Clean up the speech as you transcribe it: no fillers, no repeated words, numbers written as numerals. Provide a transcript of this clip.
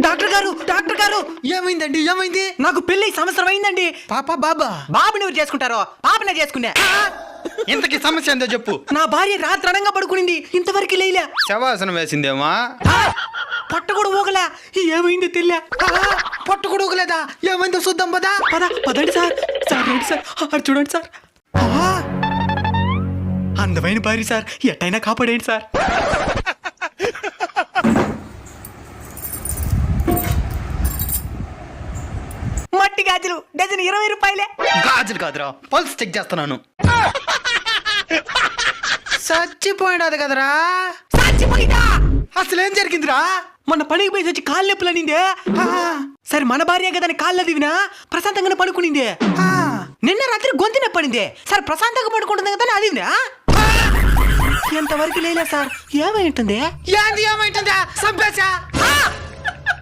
Doctor గారు ఏమైందండి? ఏమైంది? నాకు పెళ్లి సంవత్సరం అయిందండి. పాప బాబా? బాబుని ఎవరు చేసుకుంటారో పాపనే చేసుకున్నా. ఇంతకి సమస్య ఏందో చెప్పు. నా భార్య రాత్రణంగా పడుకునింది, ఇంతవరకు లేలే. శవాసనం వేసిందేమా? పొట్ట కూడా ఊగలే. ఏమైందో తెలియ. పొట్టు కూడా ఊగలేదా? ఏమైందో చూద్దాం పదా. పదండి సార్. రండి సార్, అటు చూడండి సార్. అందమైన భార్య సార్, ఎట్టయినా కాపాడేయండి సార్. మట్టి గాజులు డజన్ 20 రూపాయలే. గాజులు కాదురా, పల్స్ చెక్ చేస్తున్నాను. చచ్చిపోయినది కదరా. చచ్చిపోయిందా? అసలేం జరిగిందిరా? మొన్న పనికి పోయి వచ్చి కాళ్ళు నొప్పులు అనిందే. సరే మన భార్య కదా కాళ్ళు దివినా ప్రశాంతంగానే పడుకునింది. నిన్న రాత్రి గొంతు నొప్పడింది. సరే ప్రశాంతంగా పడుకుంటుంది కదా అది ఎంతవరకు లేలే సార్. ఏమై ఉంటుంది? ఏంది ఏమైంటుందా? సంపేశా